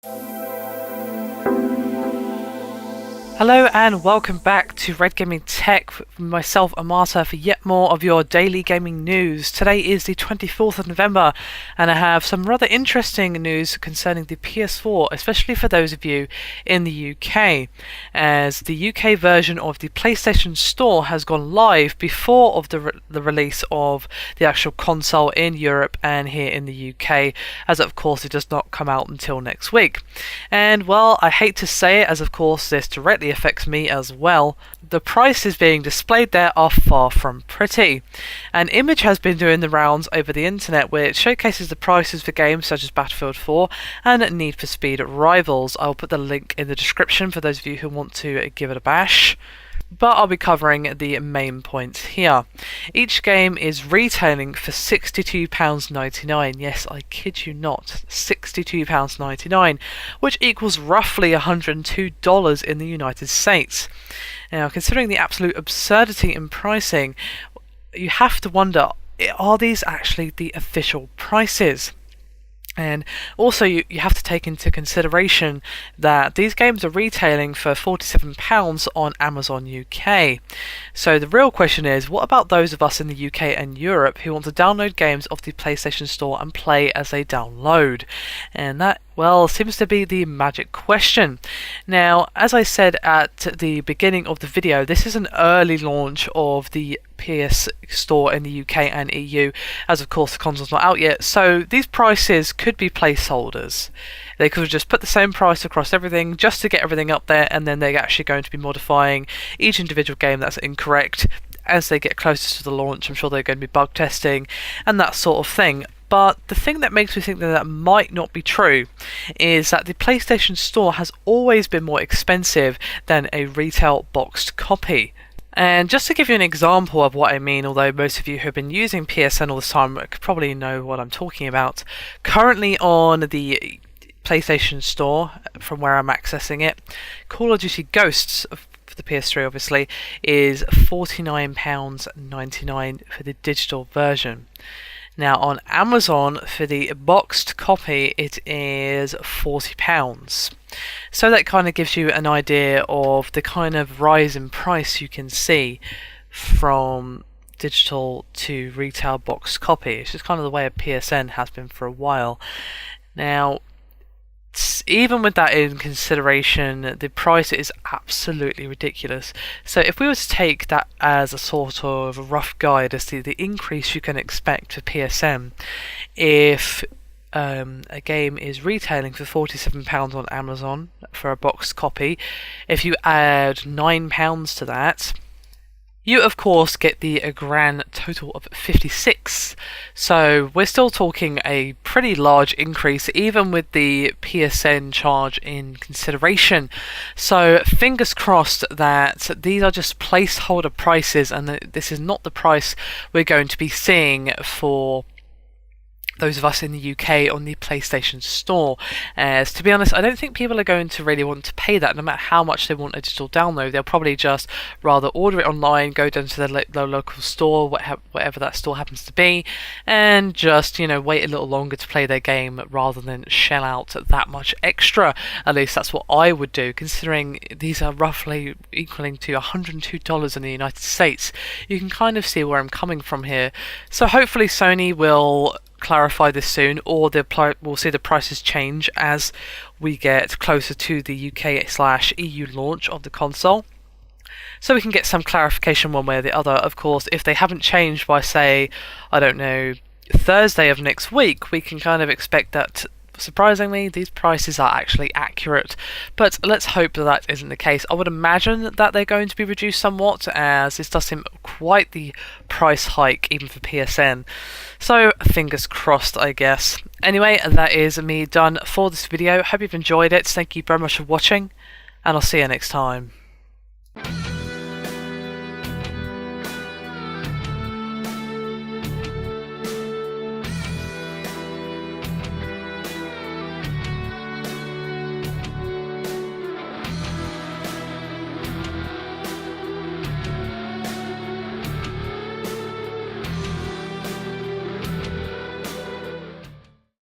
Hello and welcome back to Red Gaming Tech with myself, Amata, for yet more of your daily gaming news. Today is the 24th of November and I have some rather interesting news concerning the PS4, especially for those of you in the UK, as the UK version of the PlayStation Store has gone live before of the release of the actual console in Europe and here in the UK, as of course it does not come out until next week. And well, I hate to say it, as of course this directly affects me as well, the prices being displayed there are far from pretty. An image has been doing the rounds over the internet which showcases the prices for games such as Battlefield 4 and Need for Speed Rivals. I'll put the link in the description for those of you who want to give it a bash. But I'll be covering the main points here. Each game is retailing for £62.99. Yes, I kid you not, £62.99, which equals roughly $102 in the United States. Now, considering the absolute absurdity in pricing, you have to wonder, are these actually the official prices? And also you have to take into consideration that these games are retailing for £47 on Amazon UK. So the real question is, what about those of us in the UK and Europe who want to download games off the PlayStation Store and play as they download? And that, well, seems to be the magic question. Now, as I said at the beginning of the video, this is an early launch of the PS Store in the UK and EU, as of course the console's not out yet, so these prices could be placeholders. They could have just put the same price across everything just to get everything up there, and then they're actually going to be modifying each individual game that's incorrect as they get closer to the launch. I'm sure they're going to be bug testing and that sort of thing. But the thing that makes me think that that might not be true is that the PlayStation Store has always been more expensive than a retail boxed copy. And just to give you an example of what I mean, although most of you who have been using PSN all this time could probably know what I'm talking about, currently on the PlayStation Store, from where I'm accessing it, Call of Duty Ghosts for the PS3 obviously is £49.99 for the digital version. Now on Amazon for the boxed copy it is £40. So that kind of gives you an idea of the kind of rise in price you can see from digital to retail boxed copy. It's just kind of the way a PSN has been for a while. Now, even with that in consideration, the price is absolutely ridiculous. So if we were to take that as a sort of a rough guide as to the increase you can expect for PSN, if a game is retailing for £47 on Amazon for a boxed copy, if you add £9 to that, you of course get the grand total of 56. So we're still talking a pretty large increase even with the PSN charge in consideration. So fingers crossed that these are just placeholder prices and that this is not the price we're going to be seeing for those of us in the UK on the PlayStation Store. As to be honest, I don't think people are going to really want to pay that no matter how much they want a digital download. They'll probably just rather order it online, go down to their local store, whatever that store happens to be, and just, you know, wait a little longer to play their game rather than shell out that much extra. At least that's what I would do, considering these are roughly equaling to $102 in the United States. You can kind of see where I'm coming from here. So hopefully Sony will clarify this soon, or we'll see the prices change as we get closer to the UK/EU launch of the console, so we can get some clarification one way or the other. Of course, if they haven't changed by, say, I don't know, Thursday of next week, we can kind of expect that surprisingly these prices are actually accurate, but let's hope that that isn't the case. I would imagine that they're going to be reduced somewhat, as this does seem quite the price hike even for PSN, so fingers crossed, I guess. Anyway, that is me done for this video. Hope you've enjoyed it. Thank you very much for watching, and I'll see you next time.